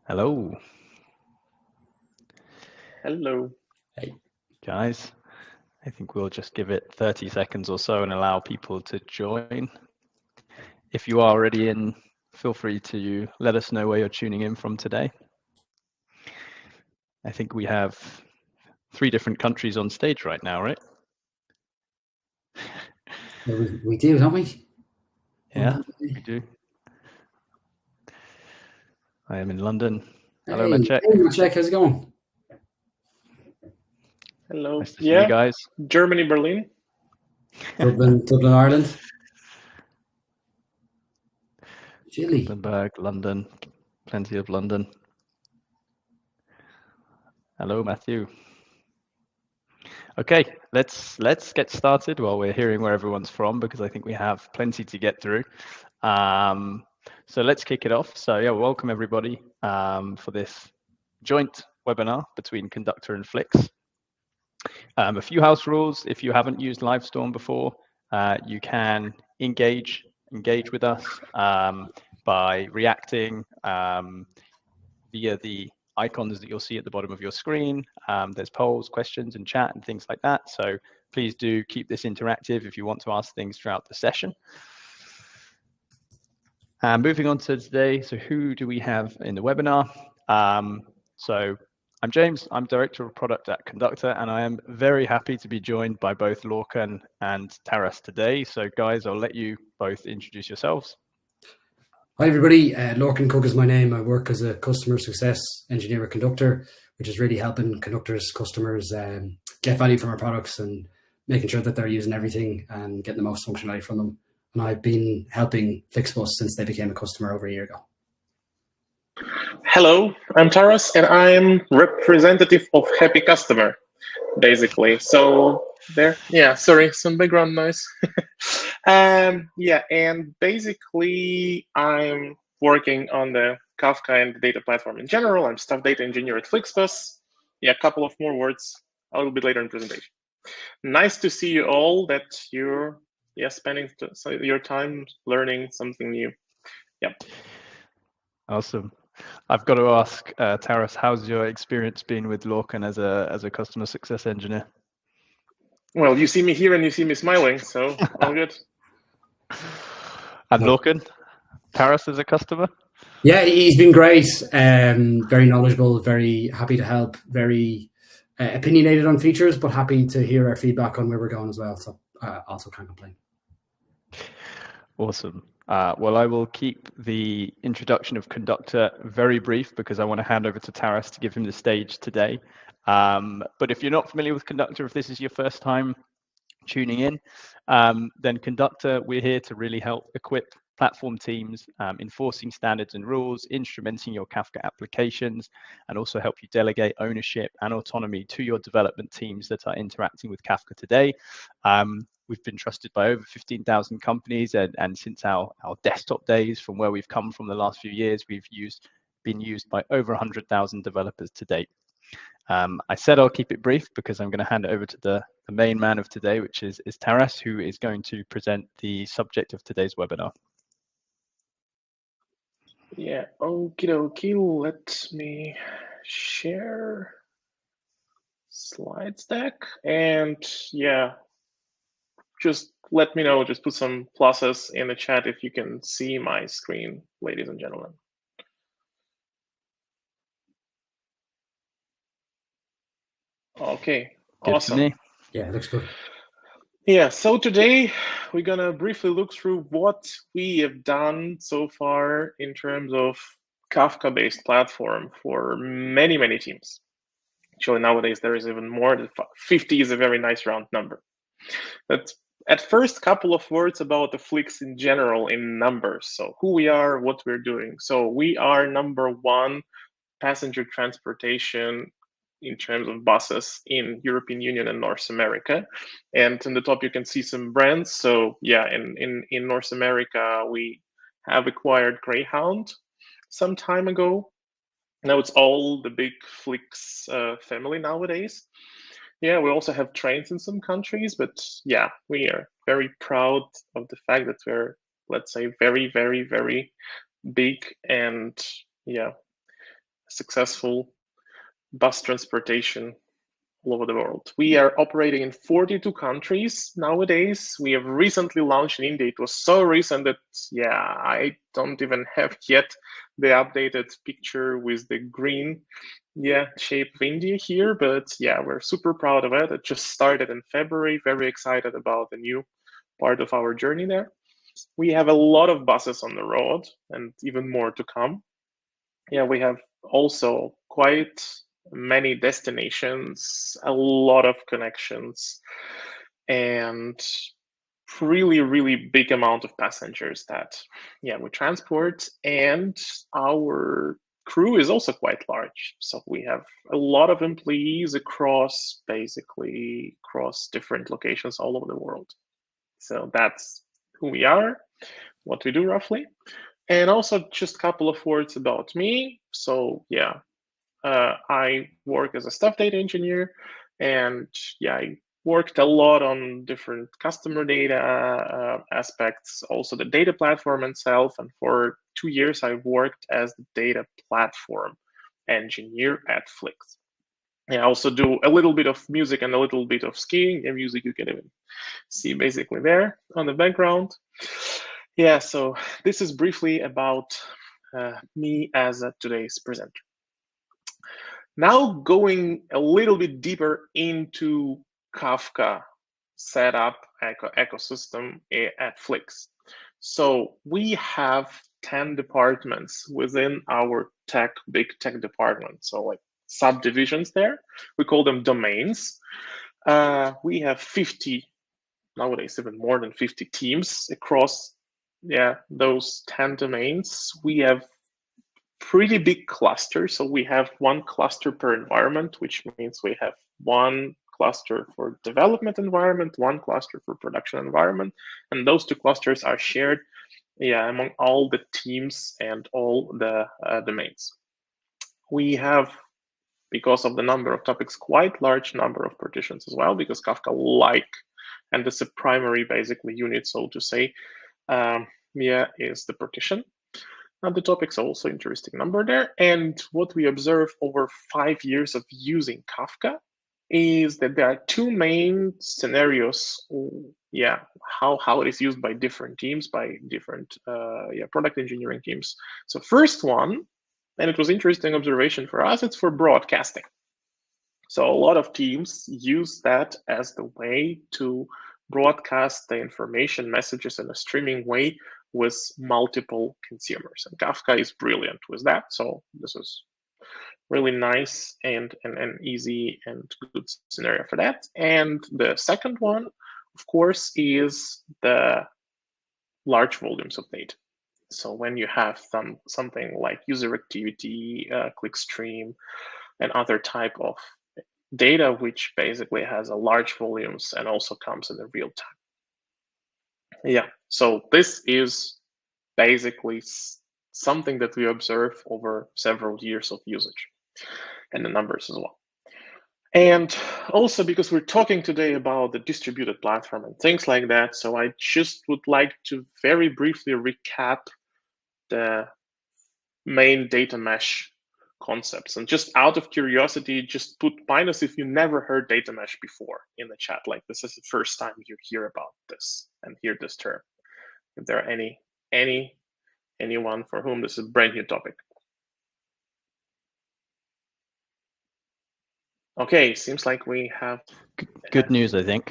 Hello, Hello. Hey. guys. I think we'll just give it 30 seconds or so and allow people to join. If you are already in, feel free to let us know where you're tuning in from today. I think we have 3 different countries on stage right now, right? We do, don't we? Yeah, we do. I am in London. Hello, Hey, Maciek. Maciek, how's it going? Hello. Nice to see you guys. Germany, Berlin. Dublin, Ireland. Chile. Gothenburg, London, plenty of London. Hello, Matthew. Okay, let's get started while we're hearing where everyone's from, because I think we have plenty to get through. So let's kick it off. So yeah, welcome everybody for this joint webinar between Conduktor and Flix. A few house rules: if you haven't used Livestorm before, you can engage with us by reacting via the icons that you'll see at the bottom of your screen. There's polls, questions, and chat and things like that. So please do keep this interactive if you want to ask things throughout the session. Moving on to today, so who do we have in the webinar? So I'm James, I'm Director of Product at Conduktor, and I am very happy to be joined by both Lorcan and Taras today. So guys, I'll let you both introduce yourselves. Hi everybody, Lorcan Cook is my name. I work as a customer success engineer at Conduktor, which is really helping Conductor's customers get value from our products and making sure that they're using everything and getting the most functionality from them. And I've been helping FlixBus since they became a customer over a year ago. Hello, I'm Taras, and I'm representative of Happy Customer, basically. So there, yeah, sorry, some background noise. Yeah, and basically I'm working on the Kafka and the data platform in general. I'm staff data engineer at FlixBus. Yeah, a couple of more words a little bit later in presentation. Nice to see you all, that you're spending your time learning something new. Yep. Awesome. I've got to ask, Taras, how's your experience been with Lorcan as a customer success engineer? Well, you see me here and you see me smiling, so all good. And Lorcan, Taras as a customer? Yeah, he's been great. Very knowledgeable, very happy to help, very opinionated on features, but happy to hear our feedback on where we're going as well. So also can't complain. Awesome. Well, I will keep the introduction of Conduktor very brief because I want to hand over to Taras to give him the stage today. But if you're not familiar with Conduktor, if this is your first time tuning in, then Conduktor, we're here to really help equip platform teams, enforcing standards and rules, instrumenting your Kafka applications, and also help you delegate ownership and autonomy to your development teams that are interacting with Kafka today. We've been trusted by over 15,000 companies, and since our desktop days, from where we've come from the last few years, we've been used by over 100,000 developers to date. I said I'll keep it brief because I'm going to hand it over to the main man of today, which is Taras, who is going to present the subject of today's webinar. Yeah, okie dokie, let me share slides deck, and yeah, just let me know, just put some pluses in the chat if you can see my screen, ladies and gentlemen. Okay, Good awesome. to me. Yeah, looks good. Yeah, so today we're gonna briefly look through what we have done so far in terms of Kafka-based platform for many, many teams. Actually, nowadays there is even more. 50 is a very nice round number. But at first, couple of words about the Flix in general in numbers. So who we are, what we're doing. So we are #1 passenger transportation in terms of buses in European Union and North America. And in the top, you can see some brands. So yeah, in North America, we have acquired Greyhound some time ago. Now it's all the big Flix family nowadays. Yeah, we also have trains in some countries, but yeah, we are very proud of the fact that we're, let's say, very, very, very big and yeah, successful bus transportation all over the world. We are operating in 42 countries nowadays. We have recently launched in India. It was so recent that, I don't even have yet the updated picture with the green, shape of India here. But we're super proud of it. It just started in February. Very excited about the new part of our journey there. We have a lot of buses on the road and even more to come. We have also quite many destinations, a lot of connections, and really, really big amount of passengers that we transport. And our crew is also quite large. So we have a lot of employees across different locations all over the world. So that's who we are, what we do roughly. And also just a couple of words about me. So I work as a staff data engineer, and I worked a lot on different customer data aspects, also the data platform itself. And for 2 years, I worked as the data platform engineer at Flix. I also do a little bit of music and a little bit of skiing, and music you can even see basically there on the background. So this is briefly about me as today's presenter. Now going a little bit deeper into Kafka setup ecosystem at Flix. So we have 10 departments within our big tech department. So like subdivisions there, we call them domains. We have 50, nowadays even more than 50 teams across those 10 domains. We have pretty big clusters. So we have one cluster per environment, which means we have one cluster for development environment, one cluster for production environment. And those two clusters are shared among all the teams and all the domains. We have, because of the number of topics, quite large number of partitions as well, because Kafka and it's a primary basically unit, so to say, is the partition. And the topics are also interesting number there. And what we observe over 5 years of using Kafka is that there are two main scenarios, how it is used by different teams, by different product engineering teams. So first one, and it was interesting observation for us, it's for broadcasting. So a lot of teams use that as the way to broadcast the information messages in a streaming way with multiple consumers. And Kafka is brilliant with that. So this is really nice and easy and good scenario for that. And the second one, of course, is the large volumes of data. So when you have something like user activity, clickstream, and other type of data, which basically has a large volumes and also comes in the real time. So this is basically something that we observe over several years of usage, and the numbers as well. And also because we're talking today about the distributed platform and things like that, so I just would like to very briefly recap the main data mesh concepts. And just out of curiosity, just put minus if you never heard data mesh before in the chat, like this is the first time you hear about this and hear this term. If there are anyone for whom this is a brand new topic. Okay, seems like we have good news, I think.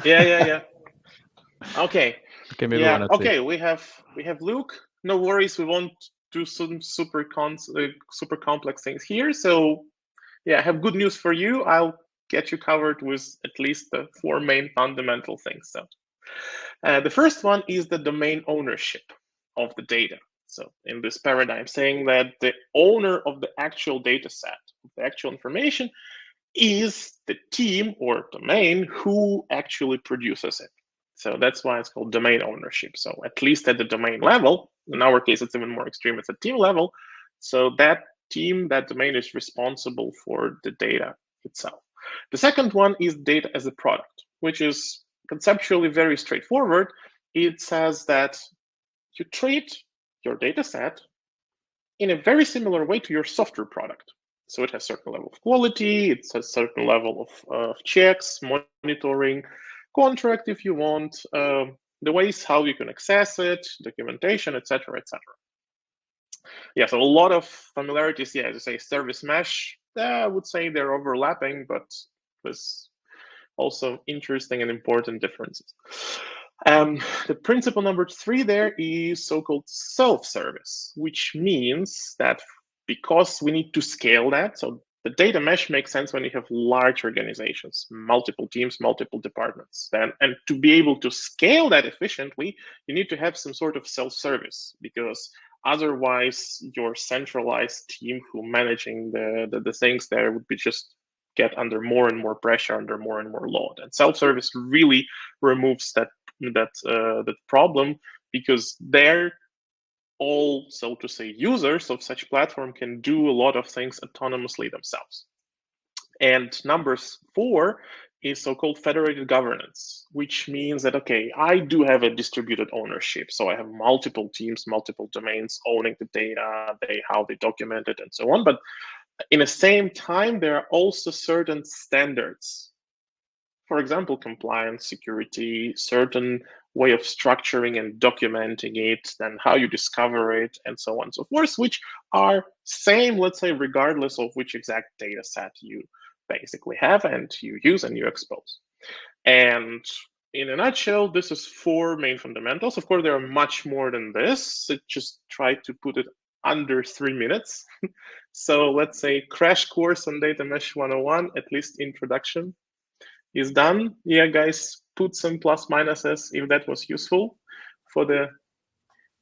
Yeah. Okay. Okay, maybe one or two. Okay, we have Luke. No worries, we won't do some super complex things here. So I have good news for you. I'll get you covered with at least the 4 main fundamental things. So the first one is the domain ownership of the data. So in this paradigm, saying that the owner of the actual data set, the actual information, is the team or domain who actually produces it. So that's why it's called domain ownership. So at least at the domain level, in our case, it's even more extreme, it's a team level. So that team, that domain is responsible for the data itself. The second one is data as a product, which is conceptually very straightforward. It says that you treat your data set in a very similar way to your software product. So it has a certain level of quality, it has a certain level of checks, monitoring, contract if you want, the ways how you can access it, documentation, etc., etc. Yeah, so a lot of familiarities. Yeah, as I say, service mesh. I would say they're overlapping, but there's also interesting and important differences. The principle number 3 there is so-called self-service, which means that because we need to scale that, so the data mesh makes sense when you have large organizations, multiple teams, multiple departments. And to be able to scale that efficiently, you need to have some sort of self-service, because otherwise your centralized team who managing the things there would be just get under more and more pressure, under more and more load. And self-service really removes that problem, because they're all, so to say, users of such platform can do a lot of things autonomously themselves. And number 4 is so-called federated governance, which means that, okay, I do have a distributed ownership. So I have multiple teams, multiple domains owning the data, how they document it and so on. But in the same time, there are also certain standards. For example, compliance, security, certain way of structuring and documenting it, then how you discover it, and so on and so forth, which are same, let's say, regardless of which exact data set you basically have and you use and you expose. And in a nutshell, this is 4 main fundamentals. Of course, there are much more than this. I just tried to put it under 3 minutes. So let's say crash course on Data Mesh 101, at least introduction is done. Yeah, guys, put some plus minuses if that was useful for the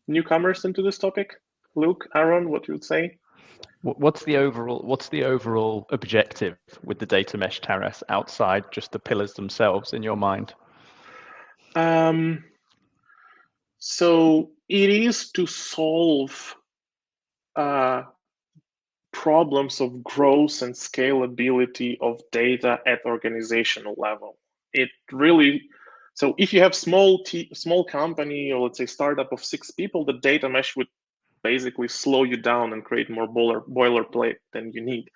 newcomers into this topic. Luke, Aaron, what you would say? What's the overall objective with the data mesh, Taras, outside just the pillars themselves in your mind? So it is to solve problems of growth and scalability of data at organizational level. It really, so if you have small company, or let's say startup of 6 people, the data mesh would basically slow you down and create more boilerplate than you need.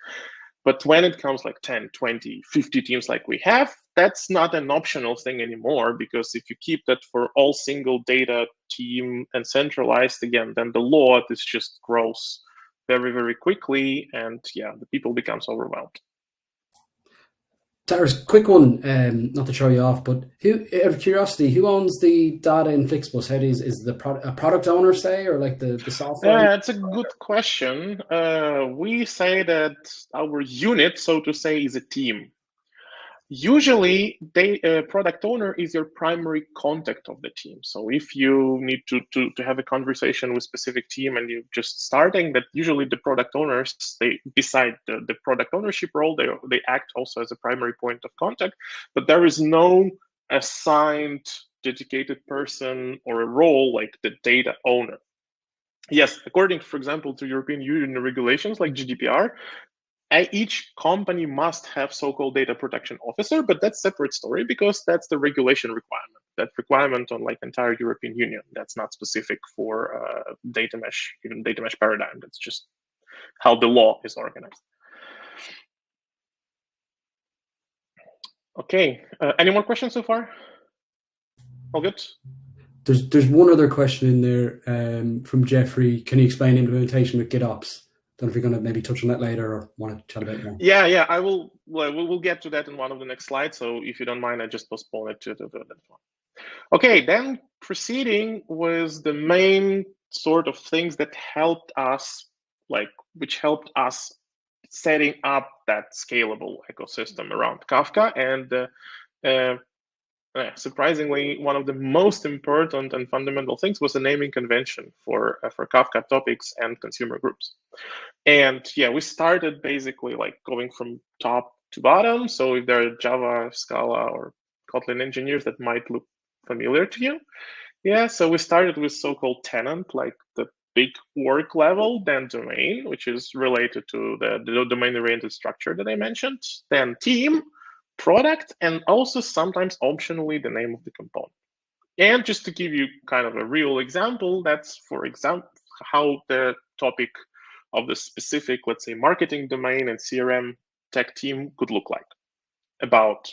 But when it comes like 10, 20, 50 teams like we have, that's not an optional thing anymore, because if you keep that for all single data team and centralized, again, then the load is just grows very, very quickly, and yeah, the people becomes overwhelmed. Taras, quick one, not to throw you off, but who, out of curiosity, who owns the data in FlixBus? How is the a product owner, say, or like the software? Yeah, it's a good question. We say that our unit, so to say, is a team. Usually, product owner is your primary contact of the team. So if you need to have a conversation with specific team and you're just starting, that usually the product owners, they beside the product ownership role, they act also as a primary point of contact, but there is no assigned dedicated person or a role like the data owner. Yes, according, for example, to European Union regulations like GDPR, each company must have so-called data protection officer, but that's a separate story, because that's the regulation requirement. That requirement on like entire European Union. That's not specific for data mesh, even data mesh paradigm. That's just how the law is organized. Okay, any more questions so far? All good? There's one other question in there from Jeffrey. Can you explain implementation with GitOps? Don't know if you're going to maybe touch on that later or want to chat about it more. Yeah, I will. Well, we'll get to that in one of the next slides. So if you don't mind, I just postpone it to that one. Okay, then proceeding with the main sort of things that helped us, which helped us setting up that scalable ecosystem around Kafka. And surprisingly, one of the most important and fundamental things was the naming convention for Kafka topics and consumer groups. And yeah, we started basically like going from top to bottom. So if there are Java, Scala, or Kotlin engineers that might look familiar to you, yeah, so we started with so-called tenant, like the big work level, then domain, which is related to the domain-oriented structure that I mentioned, then team, product, and also sometimes optionally the name of the component. And just to give you kind of a real example, that's, for example, how the topic of the specific, let's say, marketing domain and CRM tech team could look like about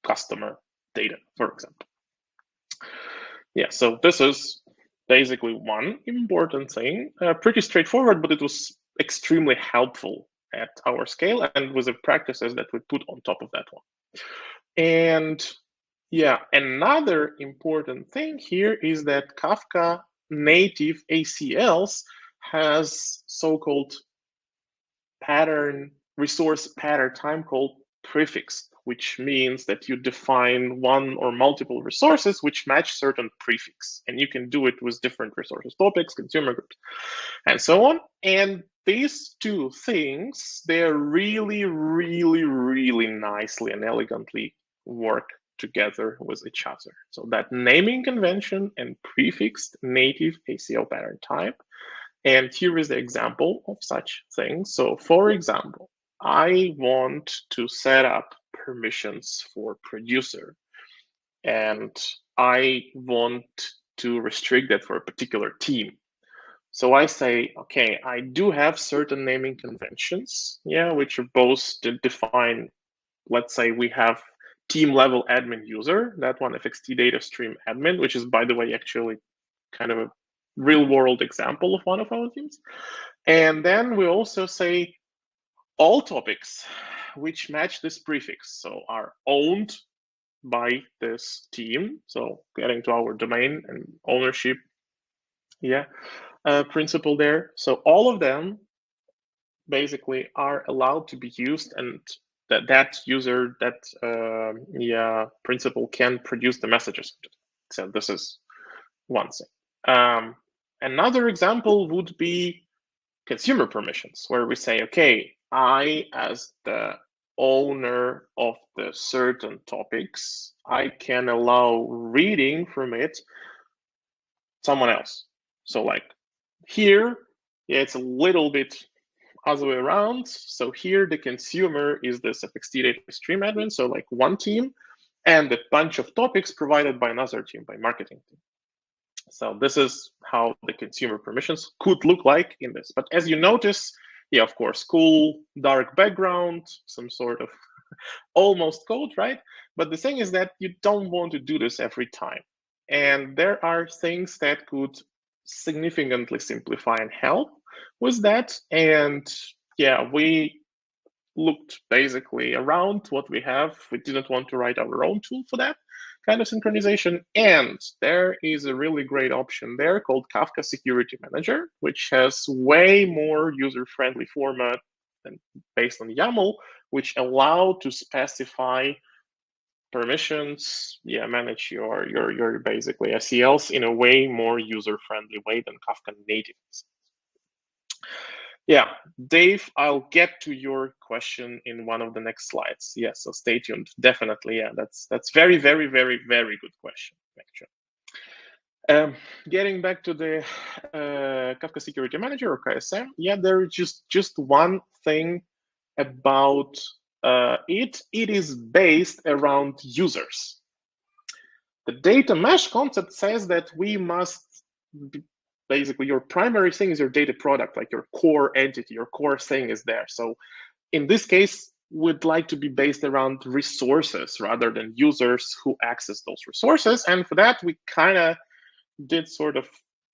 customer data, for example. Yeah, so this is basically one important thing, pretty straightforward, but it was extremely helpful at our scale and with the practices that we put on top of that one. And yeah, another important thing here is that Kafka native ACLs has so-called resource pattern time called prefixed, which means that you define one or multiple resources which match certain prefix. And you can do it with different resources, topics, consumer groups, and so on. And these two things, they're really, really, really nicely and elegantly work together with each other. So that naming convention and prefixed native ACL pattern type. And here is the example of such things. So for example, I want to set up permissions for producer, and I want to restrict that for a particular team. So I say, okay, I do have certain naming conventions, which are both to define, let's say we have team level admin user, that one FXT data stream admin, which is, by the way, actually kind of a real world example of one of our teams. And then we also say all topics which match this prefix, so are owned by this team. So getting to our domain and ownership, principle there. So all of them basically are allowed to be used, and that user, that principle can produce the messages. So this is one thing. Another example would be consumer permissions, where we say, okay, I, as the owner of the certain topics, I can allow reading from it someone else. So like here, it's a little bit other way around. So here the consumer is this FXT data stream admin, so like one team, and a bunch of topics provided by another team, by marketing team. So this is how the consumer permissions could look like in this. But as you notice, of course, cool, dark background, some sort of almost code, right? But the thing is that you don't want to do this every time. And there are things that could significantly simplify and help with that. And we looked basically around what we have. We didn't want to write our own tool for that kind of synchronization. And there is a really great option there called Kafka Security Manager, which has way more user-friendly format than based on YAML, which allow to specify permissions, manage your basically SELs in a way more user-friendly way than Kafka native. Dave, I'll get to your question in one of the next slides. So stay tuned. Definitely, that's very, very, very, very good question, actually. Getting back to the Kafka Security Manager or KSM, there is just one thing about it. It is based around users. The data mesh concept says that we must basically, your primary thing is your data product, like your core entity, your core thing is there. So in this case, we'd like to be based around resources rather than users who access those resources. And for that, we kind of did sort of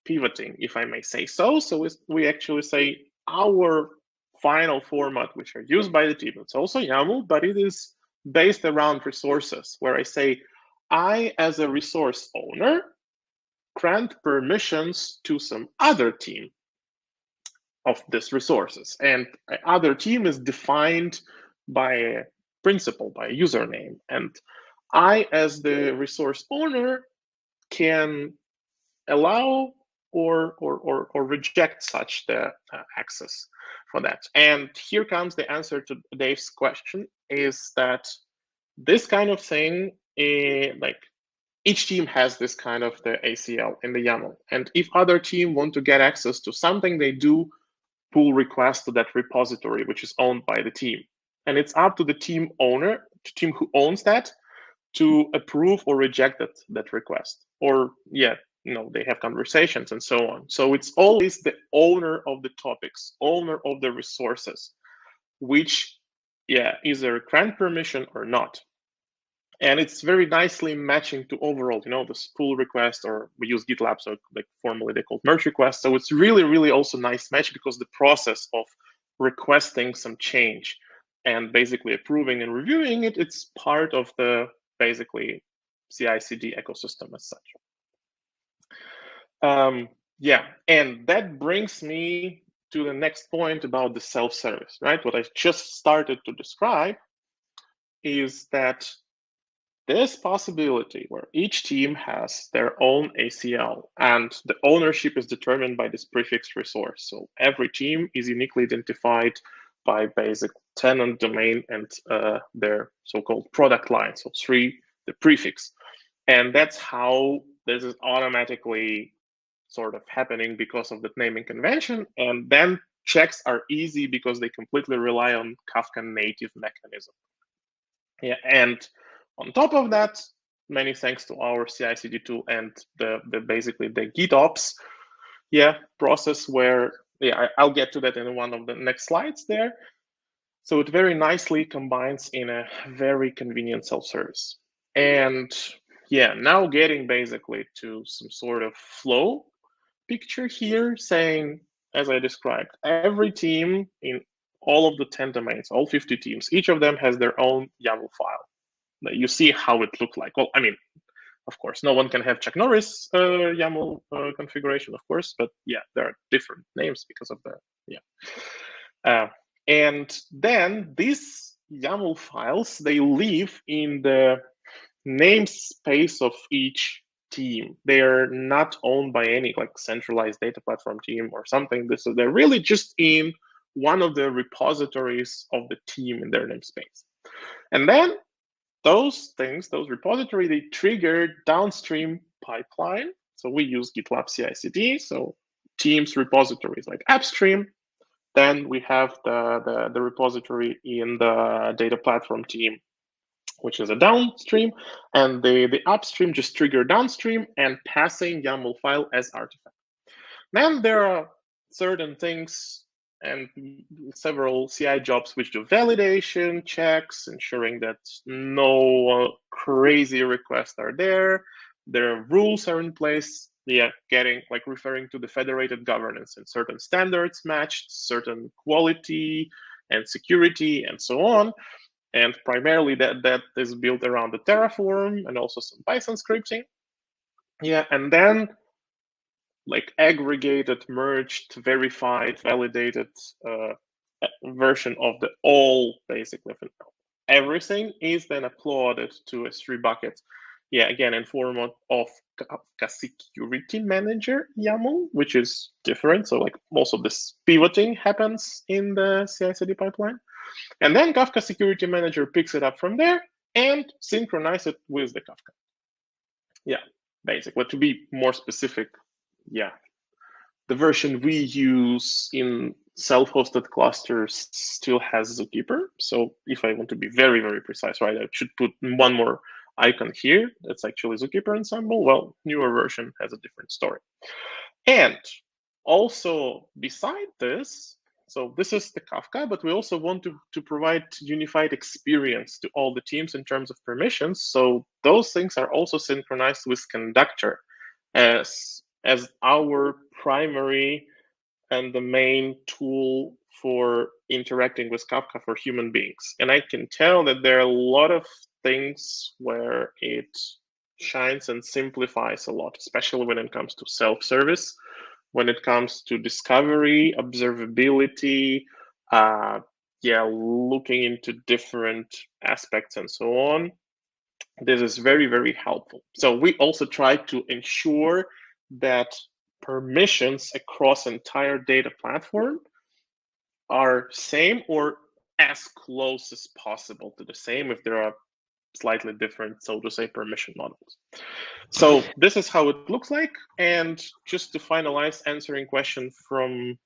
pivoting, if I may say so. So we actually say our final format, which are used by the team, it's also YAML, but it is based around resources, where I say, I, as a resource owner, grant permissions to some other team of this resources. And other team is defined by a principal, by a username. And I, as the resource owner, can allow or reject such the access for that. And here comes the answer to Dave's question, is that this kind of thing, like each team has this kind of the ACL in the YAML. And if other team want to get access to something, they do pull request to that repository, which is owned by the team. And it's up to the team owner, the team who owns that, to approve or reject that request. Or they have conversations and so on. So it's always the owner of the topics, owner of the resources, which either grant permission or not. And it's very nicely matching to overall, the pull request, or we use GitLab, so like formally they call merge request. So it's really, really also nice match, because the process of requesting some change and basically approving and reviewing it, it's part of the basically CI/CD ecosystem as such. And that brings me to the next point about the self-service, right? What I just started to describe is that this possibility where each team has their own ACL, and the ownership is determined by this prefixed resource. So every team is uniquely identified by basic tenant, domain, and their so-called product line. So the prefix. And that's how this is automatically sort of happening because of the naming convention. And then checks are easy because they completely rely on Kafka native mechanism. And on top of that, many thanks to our CI/CD tool and basically the GitOps process, where I'll get to that in one of the next slides there. So it very nicely combines in a very convenient self-service. And now getting basically to some sort of flow picture here, saying, as I described, every team in all of the 10 domains, all 50 teams, each of them has their own YAML file. You see how it looked like. Well, I mean, of course, no one can have Chuck Norris YAML configuration, of course, but there are different names because of and then these YAML files, they live in the namespace of each team. They are not owned by any like centralized data platform team or something. They're really just in one of the repositories of the team in their namespace. And then those repository, they trigger downstream pipeline. So we use GitLab CI/CD. So teams repositories like upstream. Then we have the repository in the data platform team, which is a downstream, and the upstream just trigger downstream and passing YAML file as artifact. Then there are certain things and several CI jobs which do validation checks, ensuring that no crazy requests are there. Their rules are in place. Referring to the federated governance, and certain standards matched, certain quality and security, and so on. And primarily that is built around the Terraform and also some Python scripting. And then like aggregated, merged, verified, validated version of the all basically everything is then uploaded to S3 bucket. Again, in form of Kafka Security Manager YAML, which is different. So like most of this pivoting happens in the CI/CD pipeline. And then Kafka Security Manager picks it up from there and synchronize it with the Kafka. Basically, to be more specific, the version we use in self-hosted clusters still has Zookeeper. So if I want to be very, very precise, right, I should put one more icon here. That's actually Zookeeper Ensemble. Well, newer version has a different story. And also beside this, so this is the Kafka, but we also want to provide unified experience to all the teams in terms of permissions. So those things are also synchronized with Conduktor as our primary and the main tool for interacting with Kafka for human beings. And I can tell that there are a lot of things where it shines and simplifies a lot, especially when it comes to self-service, when it comes to discovery, observability, looking into different aspects and so on. This is very, very helpful. So we also try to ensure that permissions across entire data platform are same or as close as possible to the same if there are slightly different, so to say, permission models. So this is how it looks like. And just to finalize answering question from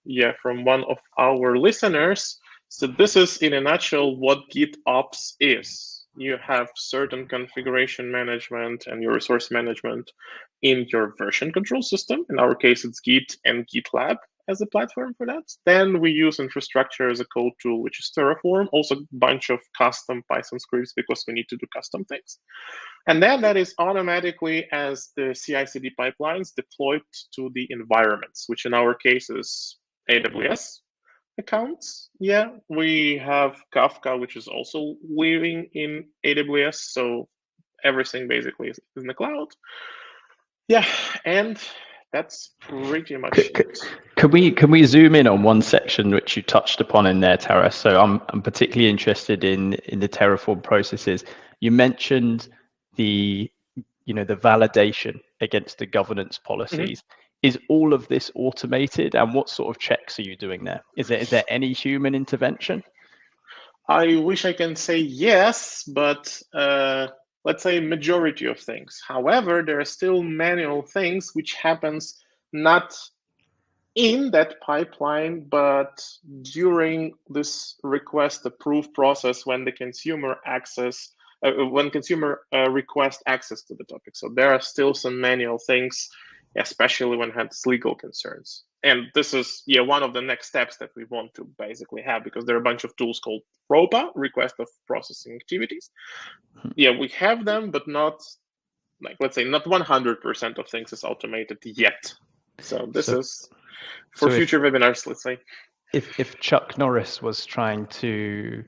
one of our listeners. So this is in a nutshell what GitOps is. You have certain configuration management and your resource management in your version control system. In our case, it's Git and GitLab as a platform for that. Then we use infrastructure as a code tool, which is Terraform, also a bunch of custom Python scripts because we need to do custom things. And then that is automatically as the CI/CD pipelines deployed to the environments, which in our case is AWS accounts. Yeah, we have Kafka, which is also living in AWS. So everything basically is in the cloud. Yeah, and that's pretty much it. Can we zoom in on one section which you touched upon in there, Taras? So I'm particularly interested in the Terraform processes. You mentioned the validation against the governance policies. Is all of this automated, and what sort of checks are you doing there? Is there any human intervention? I wish I can say yes, but let's say majority of things. However, there are still manual things which happens not in that pipeline, but during this request approve process when the consumer request access to the topic. So there are still some manual things, especially when it has legal concerns. And this is one of the next steps that we want to basically have, because there are a bunch of tools called ROPA, request of processing activities. Yeah, we have them, but not let's say not 100% of things is automated yet. So this is for future webinars, let's say. If Chuck Norris was trying to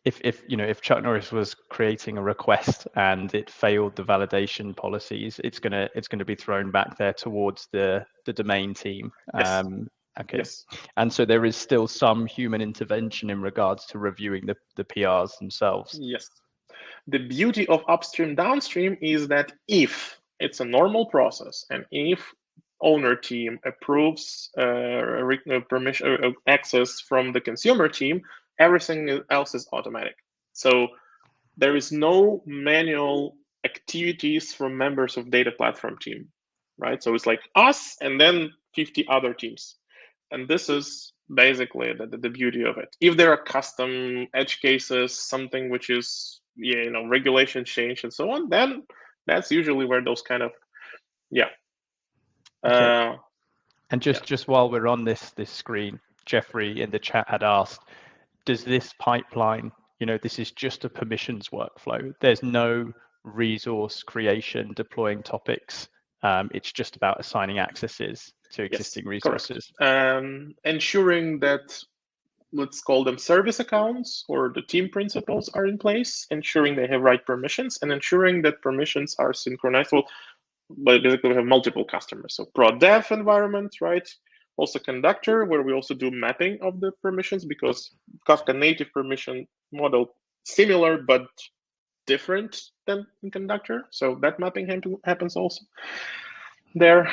if Chuck Norris was creating a request and it failed the validation policies, it's gonna be thrown back there towards the domain team. Yes. Okay. Yes. And so there is still some human intervention in regards to reviewing the PRs themselves. Yes. The beauty of upstream downstream is that if it's a normal process and if owner team approves permission access from the consumer team, everything else is automatic. So there is no manual activities from members of data platform team, right? So it's like us and then 50 other teams. And this is basically the beauty of it. If there are custom edge cases, something which is regulation change and so on, then that's usually where those kind of Okay. And just while we're on this screen, Jeffrey in the chat had asked, does this pipeline, this is just a permissions workflow. There's no resource creation, deploying topics. It's just about assigning accesses to existing resources. Ensuring that, let's call them service accounts or the team principals are in place, ensuring they have right permissions, and ensuring that permissions are synchronized. Well, but basically we have multiple customers. So prod dev environment, right? Also Conduktor, where we also do mapping of the permissions, because Kafka native permission model similar but different than in Conduktor. So that mapping happens also there.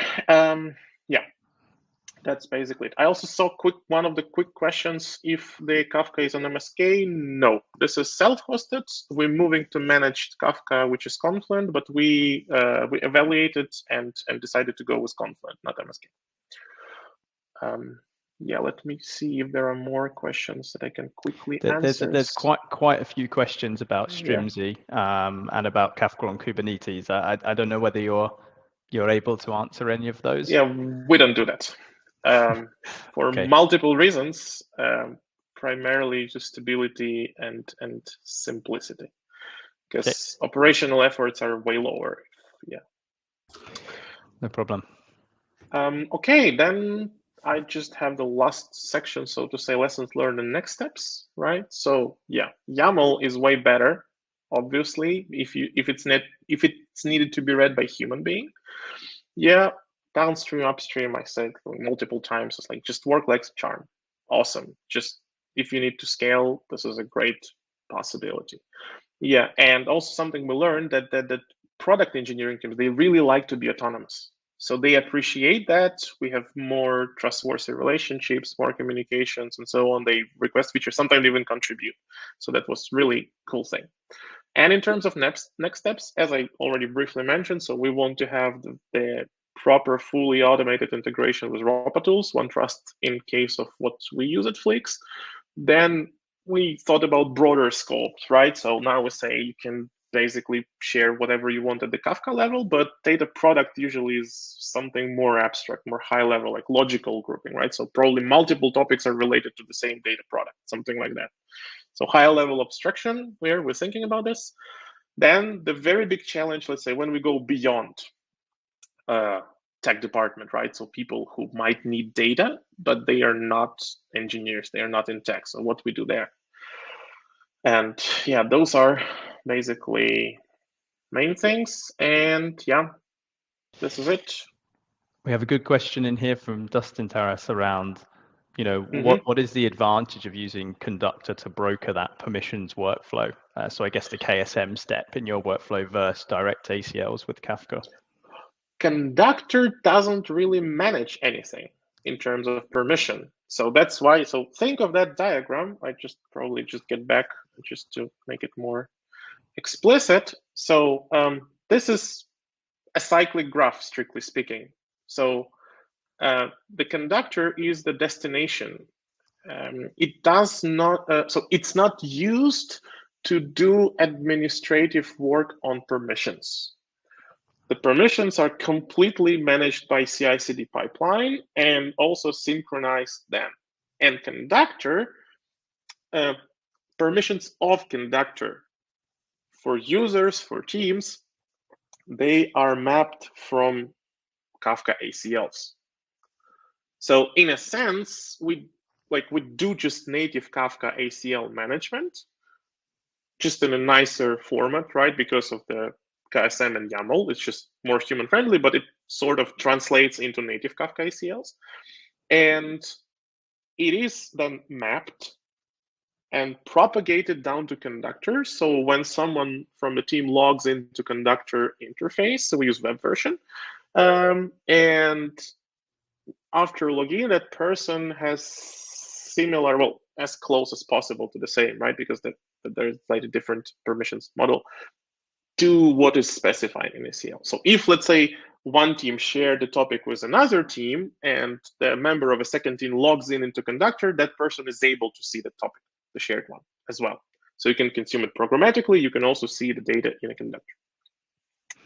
That's basically it. I also saw one of the quick questions, if the Kafka is on MSK. No, this is self-hosted. We're moving to managed Kafka, which is Confluent, but we evaluated and decided to go with Confluent, not MSK. Let me see if there are more questions that I can quickly answer. There's quite a few questions about Strimzi and about Kafka on Kubernetes. I don't know whether you're able to answer any of those. Yeah, we don't do that. For multiple reasons, primarily just stability and simplicity, because operational efforts are way lower. No problem. Okay, then I just have the last section, so to say, lessons learned and next steps, right? So YAML is way better, obviously, if it's needed to be read by human being. Downstream, upstream, I said multiple times, it's like just work like a charm. Awesome. Just if you need to scale, this is a great possibility. And also something we learned that product engineering teams, they really like to be autonomous. So they appreciate that. We have more trustworthy relationships, more communications, and so on. They request features, sometimes even contribute. So that was really cool thing. And in terms of next steps, as I already briefly mentioned, so we want to have the proper fully automated integration with ROPA tools, OneTrust in case of what we use at Flix. Then we thought about broader scopes, right? So now we say you can basically share whatever you want at the Kafka level, but data product usually is something more abstract, more high level, like logical grouping, right? So probably multiple topics are related to the same data product, something like that. So high level abstraction, where we're thinking about this. Then the very big challenge, let's say, when we go beyond tech department, right? So people who might need data, but they are not engineers, they are not in tech. So what we do there? And yeah, those are basically main things. And yeah, this is it. We have a good question in here from Dustin Taras around, what is the advantage of using Conduktor to broker that permissions workflow? So I guess the KSM step in your workflow versus direct ACLs with Kafka. Conduktor doesn't really manage anything in terms of permission. So that's why, so think of that diagram. I probably get back just to make it more explicit. So this is a cyclic graph, strictly speaking. So the Conduktor is the destination. It does not, so it's not used to do administrative work on permissions. The permissions are completely managed by CI/CD pipeline and also synchronized then. And Conduktor, permissions of Conduktor for users, for teams, they are mapped from Kafka ACLs. So in a sense, we do just native Kafka ACL management, just in a nicer format, right? Because of the KSM and YAML, it's just more human friendly, but it sort of translates into native Kafka ACLs. And it is then mapped and propagated down to Conduktor. So when someone from the team logs into Conduktor interface, so we use web version, and after login, that person has similar, well, as close as possible to the same, right? Because there's like a different permissions model to what is specified in ACL. So if, let's say, one team shared the topic with another team and the member of a second team logs into Conduktor, that person is able to see the topic, the shared one as well. So you can consume it programmatically. You can also see the data in a Conduktor.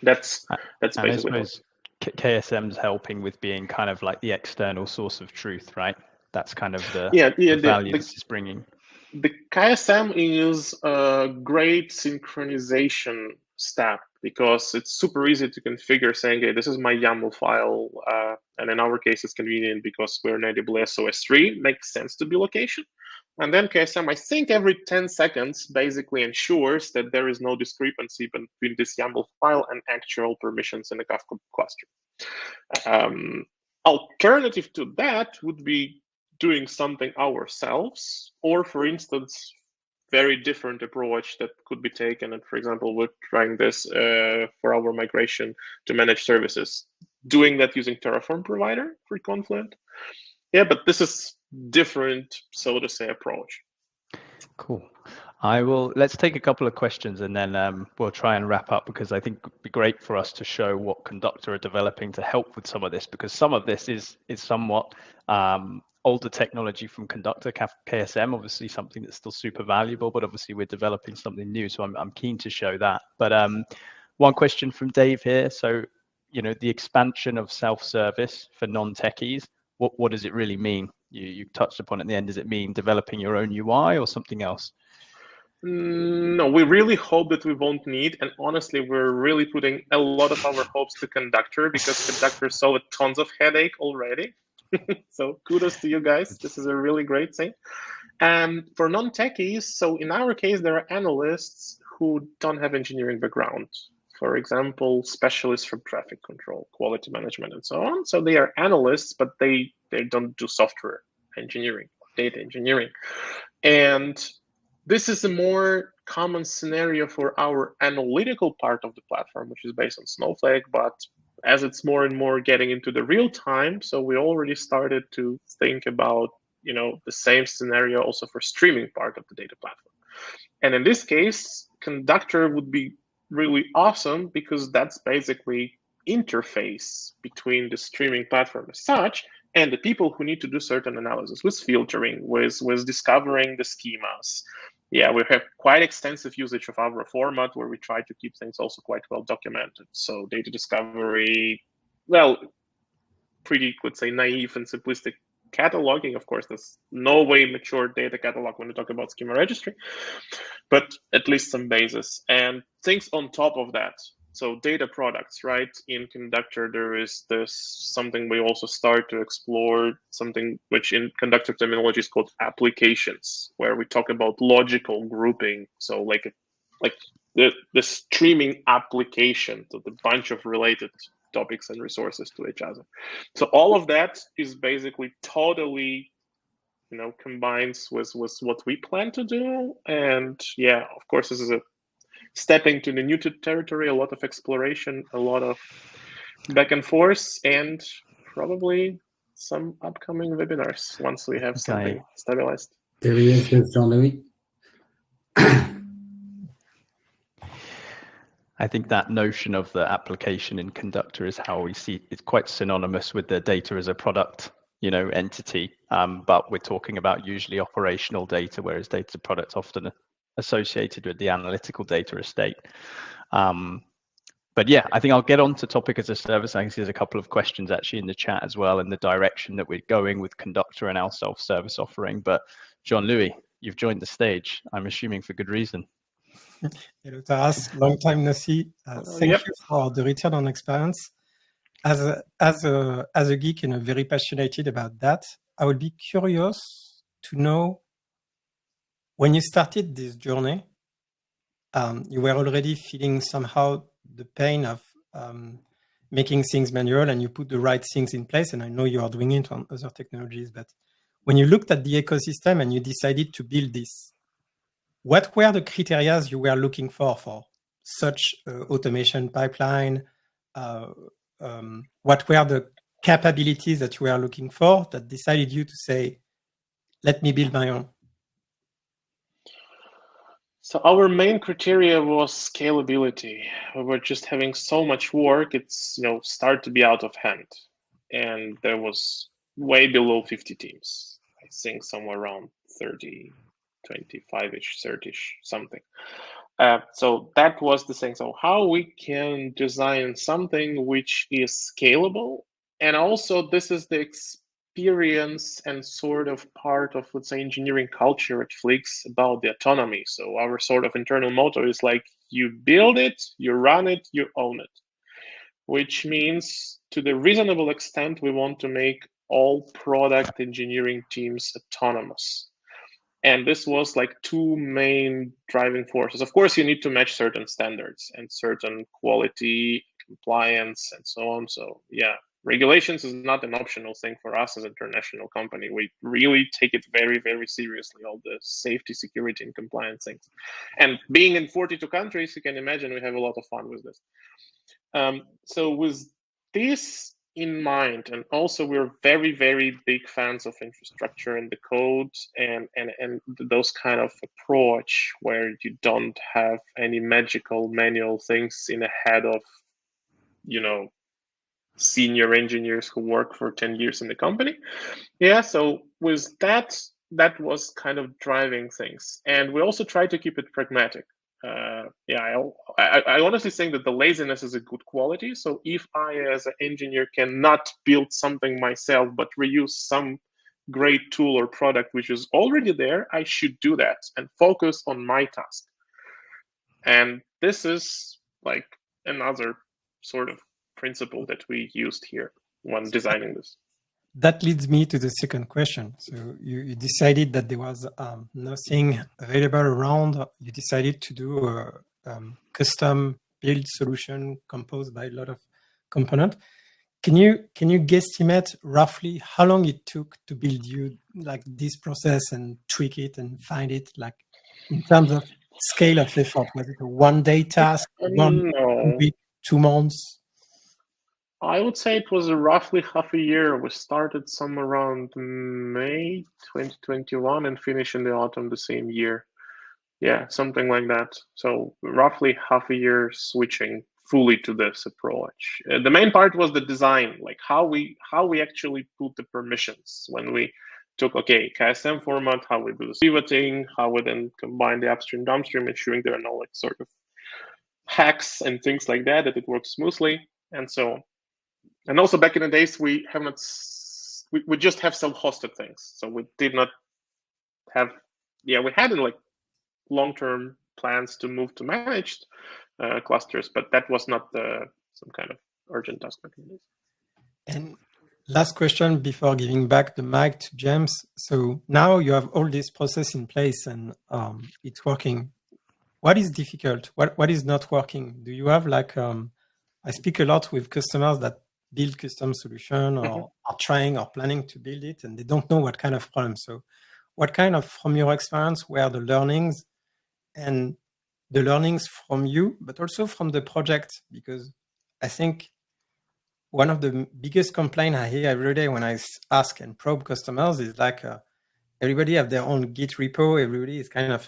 That's basically I suppose KSM's helping with being kind of like the external source of truth, right? That's kind of the value this is bringing. The KSM is a great synchronization step because it's super easy to configure saying, hey, this is my YAML file. And in our case, it's convenient because we're natively SOS3, makes sense to be location. And then KSM, I think every 10 seconds, basically ensures that there is no discrepancy between this YAML file and actual permissions in the Kafka cluster. Alternative to that would be doing something ourselves, or for instance, very different approach that could be taken. And for example, we're trying this for our migration to managed services, doing that using Terraform provider for Confluent. Yeah, but this is different, so to say, approach. Cool. Let's take a couple of questions and then we'll try and wrap up, because I think it would be great for us to show what Conduktor are developing to help with some of this, because some of this is somewhat older technology from Conduktor, KSM, obviously something that's still super valuable, but obviously we're developing something new. So I'm keen to show that. But one question from Dave here. So, the expansion of self-service for non-techies, what does it really mean? You touched upon it at the end. Does it mean developing your own UI or something else? No, we really hope that we won't need, and honestly, we're really putting a lot of our hopes to Conduktor because Conduktor saw tons of headache already. So kudos to you guys. This is a really great thing. And for non-techies, so in our case, there are analysts who don't have engineering background. For example, specialists from traffic control, quality management, and so on. So they are analysts, but they don't do software engineering, data engineering. And this is a more common scenario for our analytical part of the platform, which is based on Snowflake. But as it's more and more getting into the real time, so we already started to think about the same scenario also for streaming part of the data platform. And in this case, Conduktor would be really awesome because that's basically interface between the streaming platform as such and the people who need to do certain analysis with filtering, with discovering the schemas, yeah, we have quite extensive usage of our format where we try to keep things also quite well documented. So data discovery, well, pretty, let's say, naive and simplistic cataloging. Of course, there's no way mature data catalog when we talk about schema registry, but at least some basis. And things on top of that. So data products, right? In Conduktor, there is this something we also start to explore, something which in Conduktor terminology is called applications, where we talk about logical grouping. So like the streaming application to the bunch of related topics and resources to each other. So all of that is basically totally, combines with what we plan to do. And yeah, of course, this is a stepping to the new territory, a lot of exploration, a lot of back and forth, and probably some upcoming webinars once we have something stabilized. There he is, there's Jean-Louis. I think that notion of the application in Conduktor is how we see it's quite synonymous with the data as a product, entity. But we're talking about usually operational data, whereas data products often associated with the analytical data estate. But yeah, I think I'll get on to topic as a service. I can see there's a couple of questions actually in the chat as well in the direction that we're going with Conduktor and our self-service offering. But Jean-Louis, you've joined the stage, I'm assuming for good reason. Hello, Taras. Long time no see. Thank you for the return on experience. As a geek and very passionate about that, I would be curious to know, when you started this journey, you were already feeling somehow the pain of making things manual, and you put the right things in place. And I know you are doing it on other technologies, but when you looked at the ecosystem and you decided to build this, what were the criteria you were looking for such automation pipeline? What were the capabilities that you were looking for that decided you to say, let me build my own? So our main criteria was scalability. We were just having so much work, it's start to be out of hand. And there was way below 50 teams. I think somewhere around 30, 25-ish, 30-ish, something. So that was the thing. So how we can design something which is scalable, and also this is the experience and sort of part of, let's say, engineering culture at Flix about the autonomy. So our sort of internal motto is like, you build it, you run it, you own it, which means to the reasonable extent, we want to make all product engineering teams autonomous. And this was like two main driving forces. Of course, you need to match certain standards and certain quality, compliance, and so on. So yeah, regulations is not an optional thing for us as an international company. We really take it very, very seriously, all the safety, security, and compliance things. And being in 42 countries, you can imagine we have a lot of fun with this. So with this in mind, and also we're very, very big fans of infrastructure and the code and those kind of approach where you don't have any magical manual things in the head of senior engineers who work for 10 years in the company. Yeah, so with that was kind of driving things. And we also try to keep it pragmatic. I honestly think that the laziness is a good quality. So if I, as an engineer, cannot build something myself, but reuse some great tool or product which is already there, I should do that and focus on my task. And this is like another sort of principle that we used here when designing this. That leads me to the second question. So you decided that there was nothing available around. You decided to do a custom build solution composed by a lot of components. Can you guesstimate roughly how long it took to build you like this process and tweak it and find it, like in terms of scale of effort? Was it a one-day task, 1 week, 2 months? I would say it was roughly half a year. We started somewhere around May 2021 and finished in the autumn the same year. Yeah, something like that. So roughly half a year switching fully to this approach. The main part was the design, like how we actually put the permissions when we took, okay, KSM format, how we do the pivoting, how we then combine the upstream, downstream, ensuring there are no like sort of hacks and things like that it works smoothly, and so on. And also back in the days, we have not, we just have self-hosted things. So we did not have, we had like long-term plans to move to managed clusters, but that was not some kind of urgent task. And last question before giving back the mic to James. So now you have all this process in place and it's working. What is difficult? What is not working? Do you have like, I speak a lot with customers that build custom solution or are trying or planning to build it, and they don't know what kind of problem. So what kind of, from your experience, were the learnings and the learnings from you, but also from the project? Because I think one of the biggest complaints I hear every day when I ask and probe customers is like, everybody have their own Git repo. Everybody is kind of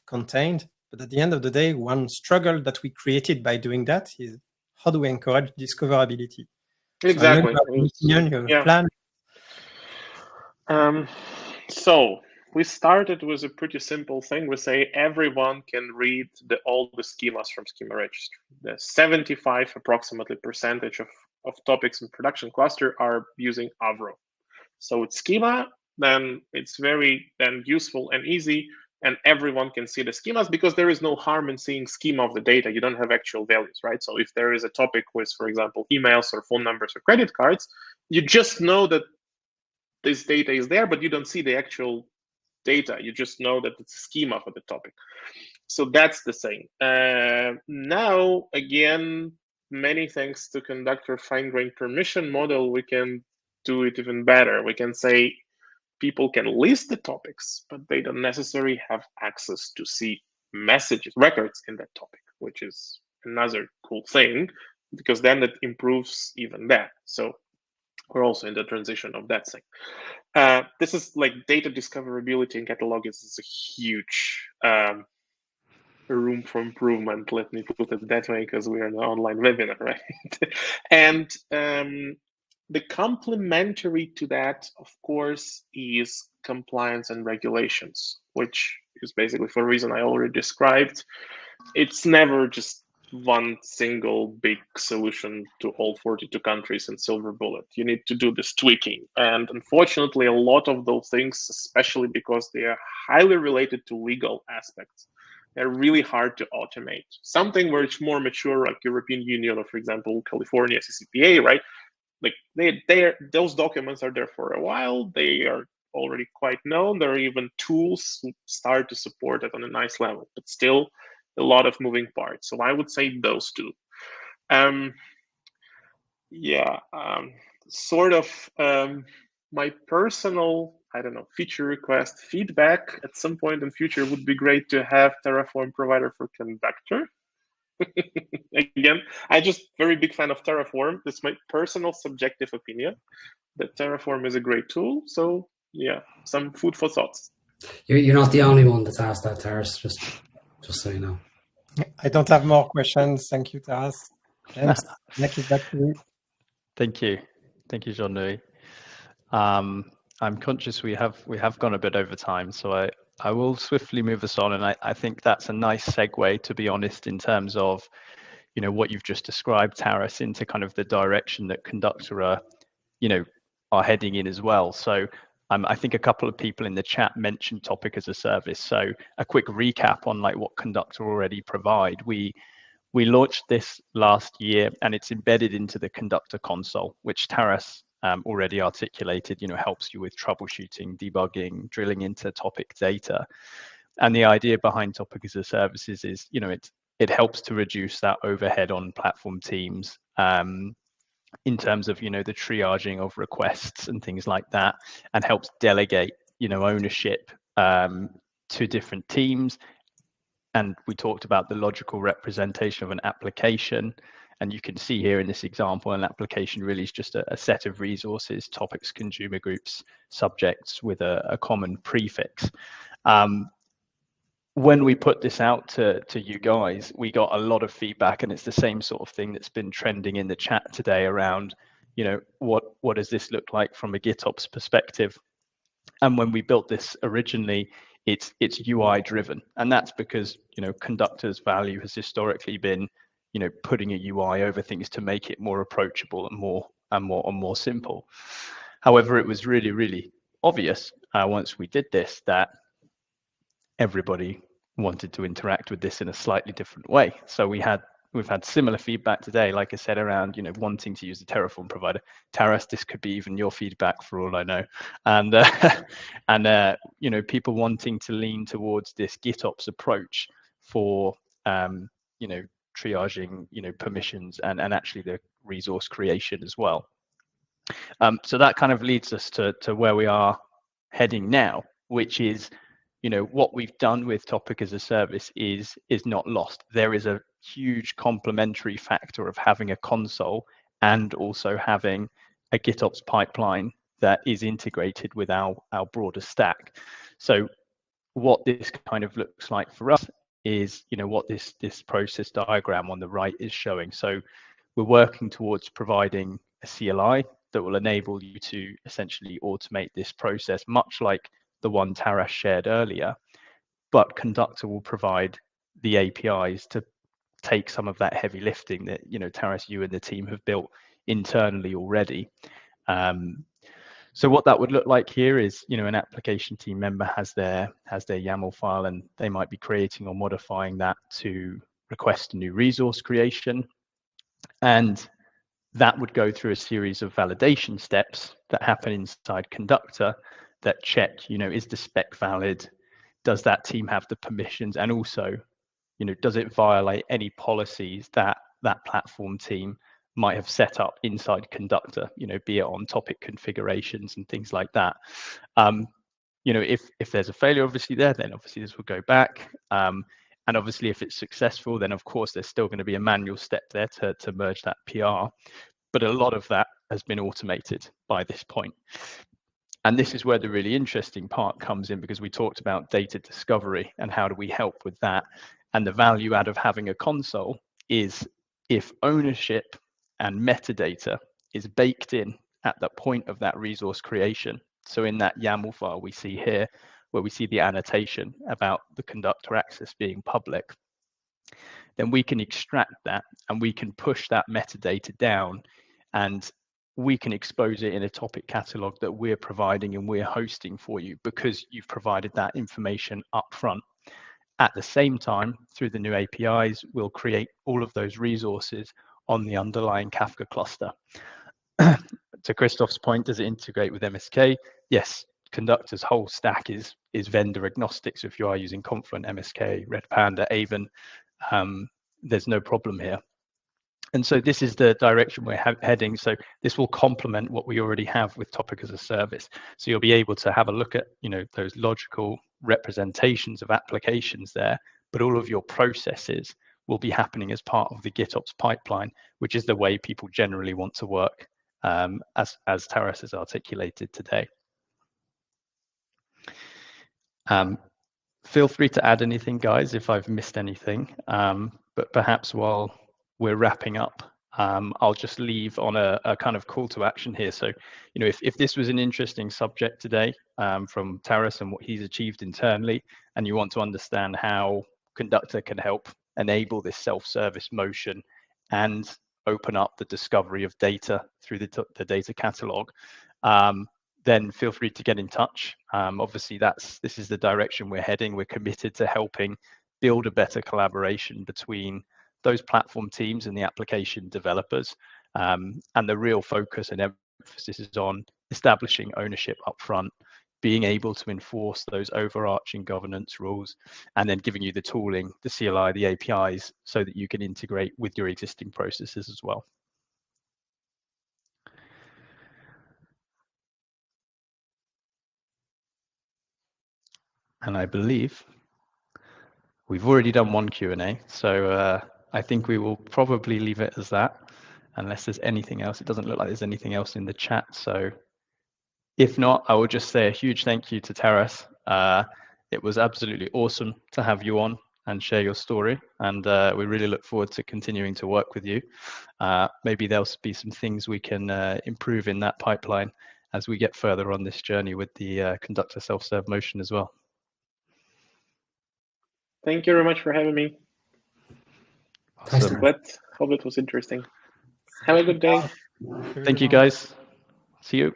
contained. But at the end of the day, one struggle that we created by doing that is how do we encourage discoverability? Exactly. So you have a plan. So we started with a pretty simple thing. We say everyone can read all the schemas from schema registry. The 75 approximately percentage of topics in production cluster are using Avro. So it's schema, then it's very useful and easy, and everyone can see the schemas because there is no harm in seeing schema of the data. You don't have actual values, right? So if there is a topic with, for example, emails or phone numbers or credit cards, you just know that this data is there, but you don't see the actual data. You just know that it's a schema for the topic. So that's the thing. Now, again, many thanks to Conduktor fine-grained permission model, we can do it even better. We can say people can list the topics, but they don't necessarily have access to see messages, records in that topic, which is another cool thing, because then it improves even that. So we're also in the transition of that thing. This is like data discoverability and cataloging is a huge room for improvement. Let me put it that way, because we're in an online webinar, right? And the complementary to that, of course, is compliance and regulations, which is basically for a reason I already described. It's never just one single big solution to all 42 countries and silver bullet. You need to do this tweaking. And unfortunately, a lot of those things, especially because they are highly related to legal aspects, they're really hard to automate. Something where it's more mature, like European Union or, for example, California CCPA, right? Like those documents are there for a while. They are already quite known. There are even tools who start to support it on a nice level, but still a lot of moving parts. So I would say those two. My personal, I don't know, feature request feedback at some point in future would be great to have Terraform provider for Conduktor. Again, I'm just very big fan of Terraform. That's my personal subjective opinion, that Terraform is a great tool. So yeah, some food for thoughts. You're not the only one that's asked that, Taras, just so you know. I don't have more questions. Thank you, Taras. James, next is back to you. Thank you, Jean-Louis. I'm conscious we have gone a bit over time, so I will swiftly move us on, and I think that's a nice segue, to be honest, in terms of, you know, what you've just described, Taras, into kind of the direction that Conduktor are heading in as well. So I think a couple of people in the chat mentioned topic as a service. So a quick recap on like what Conduktor already provide. We launched this last year, and it's embedded into the Conduktor console, which Taras already articulated, helps you with troubleshooting, debugging, drilling into topic data. And the idea behind topic as a service is it helps to reduce that overhead on platform teams in terms of, the triaging of requests and things like that, and helps delegate, ownership to different teams. And we talked about the logical representation of an application. And you can see here in this example, an application really is just a set of resources, topics, consumer groups, subjects with a common prefix. When we put this out to you guys, we got a lot of feedback, and it's the same sort of thing that's been trending in the chat today around, what does this look like from a GitOps perspective? And when we built this originally, it's UI driven, and that's because Conduktor's value has historically been putting a UI over things to make it more approachable and more simple. However, it was really obvious once we did this that everybody wanted to interact with this in a slightly different way. So we've had similar feedback today, like I said, around wanting to use the Terraform provider. Taras, this could be even your feedback for all I know, and people wanting to lean towards this GitOps approach for triaging permissions and actually the resource creation as well. So that kind of leads us to where we are heading now, which is what we've done with Topic as a Service is not lost. There is a huge complementary factor of having a console and also having a GitOps pipeline that is integrated with our broader stack. So what this kind of looks like for us is what this process diagram on the right is showing. So we're working towards providing a CLI that will enable you to essentially automate this process, much like the one Taras shared earlier, but Conduktor will provide the APIs to take some of that heavy lifting that Taras, you and the team have built internally already. So what that would look like here is an application team member has their YAML file, and they might be creating or modifying that to request a new resource creation, and that would go through a series of validation steps that happen inside Conduktor that check, is the spec valid? Does that team have the permissions? And also, does it violate any policies that that platform team might have set up inside Conduktor, be it on topic configurations and things like that. If there's a failure obviously there, then obviously this will go back. And obviously if it's successful, then of course there's still going to be a manual step there to merge that PR. But a lot of that has been automated by this point. And this is where the really interesting part comes in, because we talked about data discovery and how do we help with that. And the value add of having a console is if ownership and metadata is baked in at the point of that resource creation. So in that YAML file we see here, where we see the annotation about the Conduktor access being public, then we can extract that and we can push that metadata down, and we can expose it in a topic catalog that we're providing and we're hosting for you because you've provided that information up front. At the same time, through the new APIs, we'll create all of those resources on the underlying Kafka cluster. To Christoph's point, does it integrate with MSK? Yes, Conduktor's whole stack is vendor agnostic. So if you are using Confluent, MSK, Red Panda, Avon, there's no problem here. And so this is the direction we're heading. So this will complement what we already have with Topic as a Service. So you'll be able to have a look at those logical representations of applications there, but all of your processes will be happening as part of the GitOps pipeline, which is the way people generally want to work, as Taras has articulated today. Feel free to add anything, guys, if I've missed anything. But perhaps while we're wrapping up, I'll just leave on a kind of call to action here. So, if this was an interesting subject today from Taras and what he's achieved internally, and you want to understand how Conduktor can help enable this self-service motion and open up the discovery of data through the data catalog, then feel free to get in touch. Obviously, this is the direction we're heading. We're committed to helping build a better collaboration between those platform teams and the application developers. And the real focus and emphasis is on establishing ownership upfront, being able to enforce those overarching governance rules, and then giving you the tooling, the CLI, the APIs, so that you can integrate with your existing processes as well. And I believe we've already done one Q&A, so I think we will probably leave it as that, unless there's anything else. It doesn't look like there's anything else in the chat. So if not, I will just say a huge thank you to Taras. It was absolutely awesome to have you on. and share your story. And we really look forward to continuing to work with you. Maybe there'll be some things we can improve in that pipeline as we get further on this journey with the Conduktor self-serve motion as well. Thank you very much for having me. Awesome. Hope it was interesting. Have a good day. Thank you, guys. See you.